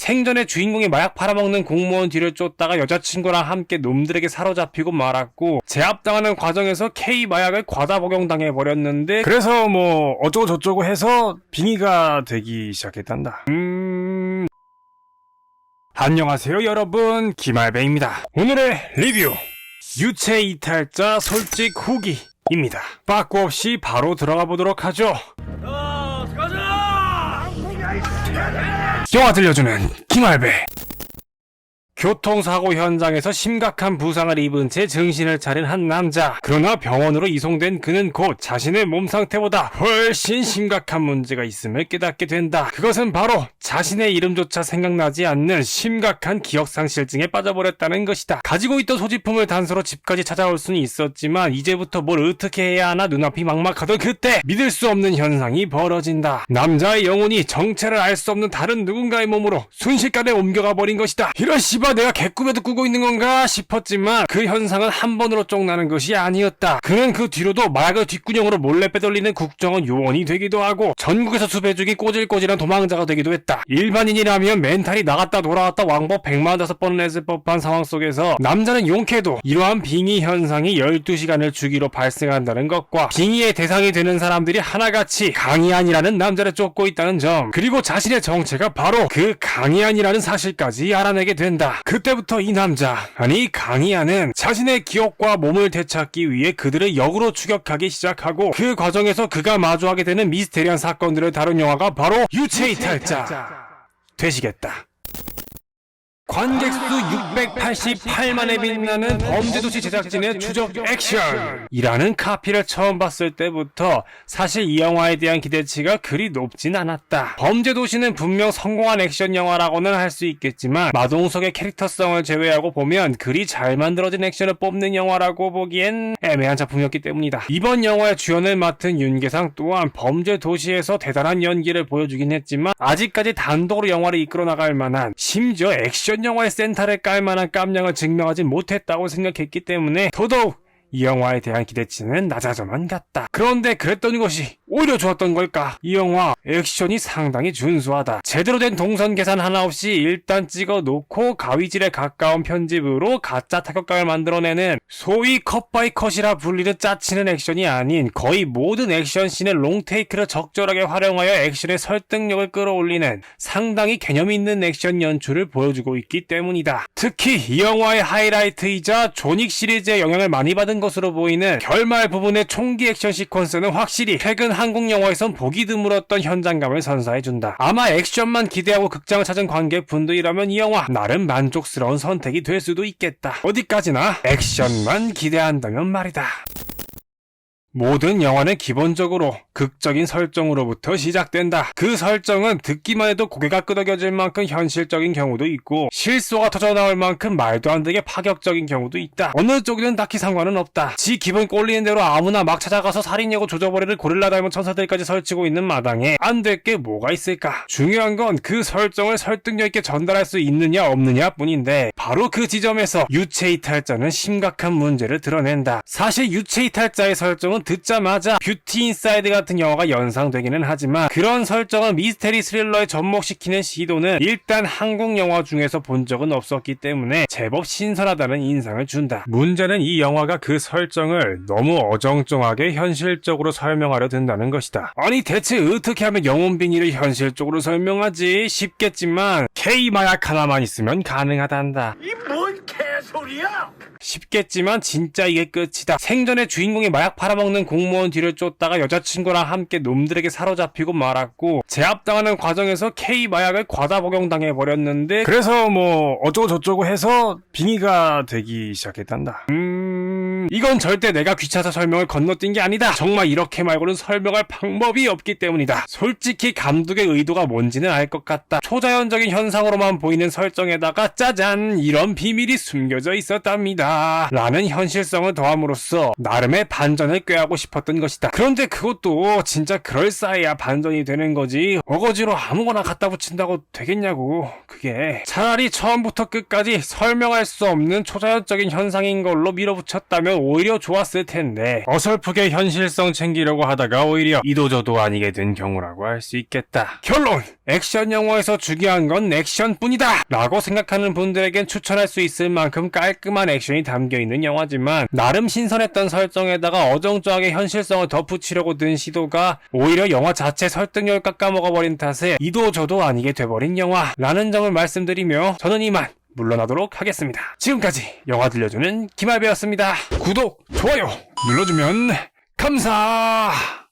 생전에 주인공이 마약 팔아먹는 공무원 뒤를 쫓다가 여자친구랑 함께 놈들에게 사로잡히고 말았고, 제압당하는 과정에서 K 마약을 과다 복용당해버렸는데, 그래서 뭐 어쩌고 저쩌고 해서 빙의가 되기 시작했단다. 안녕하세요 여러분, 김알배입니다. 오늘의 리뷰, 유체이탈자 솔직 후기입니다. 빠꾸 없이 바로 들어가 보도록 하죠. 영화 들려주는 김알배. 교통사고 현장에서 심각한 부상을 입은 채 정신을 차린 한 남자. 그러나 병원으로 이송된 그는 곧 자신의 몸 상태보다 훨씬 심각한 문제가 있음을 깨닫게 된다. 그것은 바로 자신의 이름조차 생각나지 않는 심각한 기억상실증에 빠져버렸다는 것이다. 가지고 있던 소지품을 단서로 집까지 찾아올 수는 있었지만 이제부터 뭘 어떻게 해야 하나 눈앞이 막막하던 그때 믿을 수 없는 현상이 벌어진다. 남자의 영혼이 정체를 알 수 없는 다른 누군가의 몸으로 순식간에 옮겨가 버린 것이다. 이런 씨발 내가 개꿈에도 꾸고 있는 건가 싶었지만 그 현상은 한 번으로 쫑나는 것이 아니었다. 그는 그 뒤로도 마약을 뒷구녕으로 몰래 빼돌리는 국정원 요원이 되기도 하고 전국에서 수배 중인 꼬질꼬질한 도망자가 되기도 했다. 일반인이라면 멘탈이 나갔다 돌아왔다 왕복 145번을 했을 법한 상황 속에서 남자는 용케도 이러한 빙의 현상이 12시간을 주기로 발생한다는 것과 빙의의 대상이 되는 사람들이 하나같이 강희안이라는 남자를 쫓고 있다는 점, 그리고 자신의 정체가 바로 그 강희안이라는 사실까지 알아내게 된다. 그때부터 이 남자, 아니 강희안은 자신의 기억과 몸을 되찾기 위해 그들을 역으로 추격하기 시작하고, 그 과정에서 그가 마주하게 되는 미스테리한 사건들을 다룬 영화가 바로 유체이탈자 되시겠다. 관객 수 688만에 빛나는 범죄도시 제작진의 추적 액션이라는 카피를 처음 봤을 때부터 사실 이 영화에 대한 기대치가 그리 높진 않았다. 범죄도시는 분명 성공한 액션 영화라고는 할 수 있겠지만 마동석의 캐릭터성을 제외하고 보면 그리 잘 만들어진 액션을 뽑는 영화라고 보기엔 애매한 작품이었기 때문이다. 이번 영화의 주연을 맡은 윤계상 또한 범죄도시에서 대단한 연기를 보여주긴 했지만 아직까지 단독으로 영화를 이끌어 나갈 만한, 심지어 액션 영화의 센터를 깔 만한 깜냥을 증명하지 못했다고 생각했기 때문에 더더욱 이 영화에 대한 기대치는 낮아져만 갔다. 그런데 그랬던 것이 오히려 좋았던 걸까? 이 영화 액션이 상당히 준수하다. 제대로 된 동선 계산 하나 없이 일단 찍어 놓고 가위질에 가까운 편집으로 가짜 타격감을 만들어내는 소위 컷바이 컷이라 불리는 짜치는 액션이 아닌, 거의 모든 액션씬의 롱테이크를 적절하게 활용하여 액션의 설득력을 끌어올리는 상당히 개념 있는 액션 연출을 보여주고 있기 때문이다. 특히 이 영화의 하이라이트이자 존윅 시리즈의 영향을 많이 받은 것으로 보이는 결말 부분의 총기 액션 시퀀스는 확실히 최근 한국 영화에선 보기 드물었던 현장감을 선사해준다. 아마 액션만 기대하고 극장을 찾은 관객분들이라면 이 영화 나름 만족스러운 선택이 될 수도 있겠다. 어디까지나 액션만 기대한다면 말이다. 모든 영화는 기본적으로 극적인 설정으로부터 시작된다. 그 설정은 듣기만 해도 고개가 끄덕여질 만큼 현실적인 경우도 있고, 실소가 터져나올 만큼 말도 안 되게 파격적인 경우도 있다. 어느 쪽이든 딱히 상관은 없다. 지 기분 꼴리는 대로 아무나 막 찾아가서 살인여고 조져버리를 고릴라 닮은 천사들까지 설치고 있는 마당에 안 될 게 뭐가 있을까? 중요한 건 그 설정을 설득력 있게 전달할 수 있느냐 없느냐 뿐인데, 바로 그 지점에서 유체이탈자는 심각한 문제를 드러낸다. 사실 유체이탈자의 설정은 듣자마자 뷰티 인사이드 같은 영화가 연상되기는 하지만, 그런 설정은 미스테리 스릴러에 접목시키는 시도는 일단 한국 영화 중에서 본 적은 없었기 때문에 제법 신선하다는 인상을 준다. 문제는 이 영화가 그 설정을 너무 어정쩡하게 현실적으로 설명하려 든다는 것이다. 아니 대체 어떻게 하면 영혼 빙의를 현실적으로 설명하지 싶겠지만, K 마약 하나만 있으면 가능하단다. 이 뭔 개소리야! 쉽겠지만 진짜 이게 끝이다. 생전에 주인공이 마약 팔아먹는 공무원 뒤를 쫓다가 여자친구랑 함께 놈들에게 사로잡히고 말았고, 제압당하는 과정에서 K 마약을 과다 복용당해버렸는데, 그래서 뭐 어쩌고 저쩌고 해서 빙의가 되기 시작했단다. 이건 절대 내가 귀찮아서 설명을 건너뛴 게 아니다. 정말 이렇게 말고는 설명할 방법이 없기 때문이다. 솔직히 감독의 의도가 뭔지는 알 것 같다. 초자연적인 현상으로만 보이는 설정에다가 짜잔, 이런 비밀이 숨겨져 있었답니다 라는 현실성을 더함으로써 나름의 반전을 꾀하고 싶었던 것이다. 그런데 그것도 진짜 그럴싸해야 반전이 되는 거지, 어거지로 아무거나 갖다 붙인다고 되겠냐고. 그게 차라리 처음부터 끝까지 설명할 수 없는 초자연적인 현상인 걸로 밀어붙였다면 오히려 좋았을 텐데 어설프게 현실성 챙기려고 하다가 오히려 이도저도 아니게 된 경우라고 할 수 있겠다. 결론! 액션 영화에서 중요한 건 액션뿐이다! 라고 생각하는 분들에겐 추천할 수 있을 만큼 깔끔한 액션이 담겨있는 영화지만 나름 신선했던 설정에다가 어정쩡하게 현실성을 덧붙이려고 든 시도가 오히려 영화 자체 설득력을 깎아먹어버린 탓에 이도저도 아니게 돼버린 영화라는 점을 말씀드리며 저는 이만 물러나도록 하겠습니다. 지금까지 영화 들려주는 김할배였습니다. 구독, 좋아요 눌러주면 감사.